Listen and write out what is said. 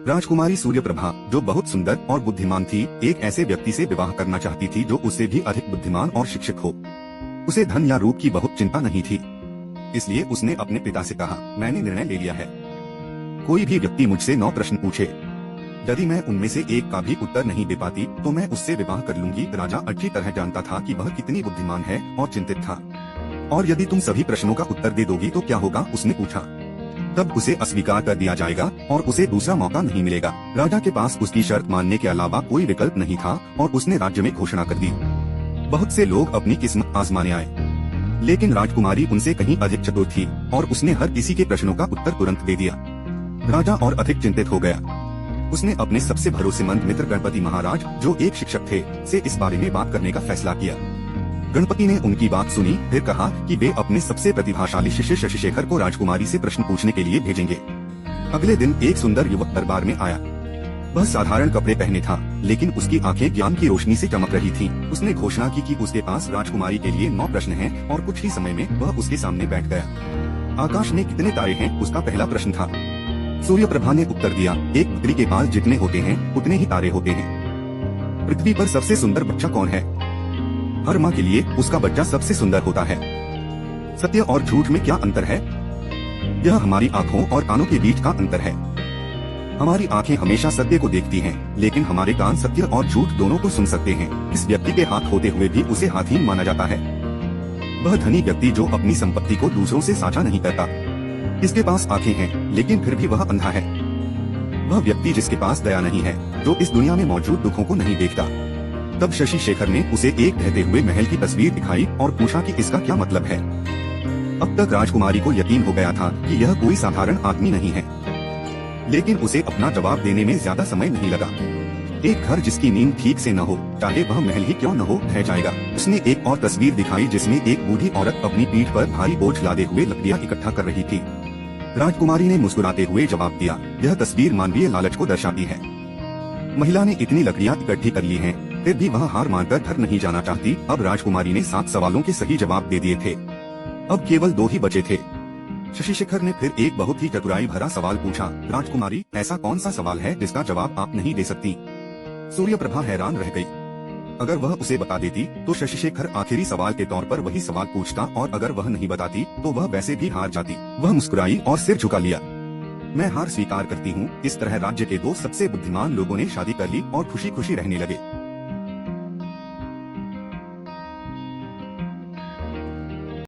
राजकुमारी सूर्यप्रभा, जो बहुत सुंदर और बुद्धिमान थी, एक ऐसे व्यक्ति से विवाह करना चाहती थी जो उससे भी अधिक बुद्धिमान और शिक्षित हो। उसे धन या रूप की बहुत चिंता नहीं थी, इसलिए उसने अपने पिता से कहा, मैंने निर्णय ले लिया है। कोई भी व्यक्ति मुझसे 9 प्रश्न पूछे, यदि मैं उनमें से एक का भी उत्तर नहीं दे पाती तो मैं उससे विवाह कर लूंगी। राजा अच्छी तरह जानता था कि वह कितनी बुद्धिमान है और चिंतित था। और यदि तुम सभी प्रश्नों का उत्तर दे दोगी तो क्या होगा, उसने पूछा। तब उसे अस्वीकार कर दिया जाएगा और उसे दूसरा मौका नहीं मिलेगा। राजा के पास उसकी शर्त मानने के अलावा कोई विकल्प नहीं था और उसने राज्य में घोषणा कर दी। बहुत से लोग अपनी किस्मत आजमाने आए, लेकिन राजकुमारी उनसे कहीं अधिक चतुर थी और उसने हर किसी के प्रश्नों का उत्तर तुरंत दे दिया। राजा और अधिक चिंतित हो गया। उसने अपने सबसे भरोसेमंद मित्र गणपति महाराज, जो एक शिक्षक थे, से इस बारे में बात करने का फैसला किया। गणपति ने उनकी बात सुनी, फिर कहा कि वे अपने सबसे प्रतिभाशाली शिष्य शशिशेखर को राजकुमारी से प्रश्न पूछने के लिए भेजेंगे। अगले दिन एक सुंदर युवक दरबार में आया। वह साधारण कपड़े पहने था, लेकिन उसकी आंखें ज्ञान की रोशनी से चमक रही थीं। उसने घोषणा की कि उसके पास राजकुमारी के लिए 9 प्रश्न हैं और कुछ ही समय में वह उसके सामने बैठ गया। आकाश में कितने तारे हैं, उसका पहला प्रश्न था। सूर्यप्रभा ने उत्तर दिया, एक बकरी के बाल जितने होते हैं उतने ही तारे होते हैं। पृथ्वी पर सबसे सुंदर बच्चा कौन है? हर माँ के लिए उसका बच्चा सबसे सुंदर होता है। सत्य और झूठ में क्या अंतर है? यह हमारी आँखों और कानों के बीच का अंतर है। हमारी आंखें हमेशा सत्य को देखती हैं, लेकिन हमारे कान सत्य और झूठ दोनों को सुन सकते हैं। इस व्यक्ति के हाथ होते हुए भी उसे हाथीन माना जाता है। वह धनी व्यक्ति जो अपनी संपत्ति को दूसरों से साझा नहीं करता। इसके पास आंखें हैं, लेकिन फिर भी वह अंधा है। वह व्यक्ति जिसके पास दया नहीं है, जो इस दुनिया में मौजूद दुखों को नहीं देखता। तब शशिशेखर ने उसे एक ढहते हुए महल की तस्वीर दिखाई और पूछा कि इसका क्या मतलब है। अब तक राजकुमारी को यकीन हो गया था कि यह कोई साधारण आदमी नहीं है, लेकिन उसे अपना जवाब देने में ज्यादा समय नहीं लगा। एक घर जिसकी नींद ठीक से न हो, चाहे वह महल ही क्यों न हो, ढह जाएगा। उसने एक और तस्वीर दिखाई जिसमें एक बूढ़ी औरत अपनी पीठ पर भारी बोझ लादे हुए लकड़ियां इकट्ठा कर रही थी। राजकुमारी ने मुस्कुराते हुए जवाब दिया, यह तस्वीर मानवीय लालच को दर्शाती है। महिला ने इतनी लकड़ियां इकट्ठी कर ली हैं, फिर भी वह हार मानकर घर नहीं जाना चाहती। अब राजकुमारी ने 7 सवालों के सही जवाब दे दिए थे। अब केवल 2 ही बचे थे। शशिशेखर ने फिर एक बहुत ही चतुराई भरा सवाल पूछा, राजकुमारी, ऐसा कौन सा सवाल है जिसका जवाब आप नहीं दे सकती? सूर्यप्रभा हैरान रह गई। अगर वह उसे बता देती तो शशिशेखर आखिरी सवाल के तौर पर वही सवाल पूछता, और अगर वह नहीं बताती तो वह वैसे भी हार जाती। वह मुस्कुराई और सिर झुका लिया। मैं हार स्वीकार करती हूँ। इस तरह राज्य के 2 सबसे बुद्धिमान लोगों ने शादी कर ली और खुशी खुशी रहने लगे।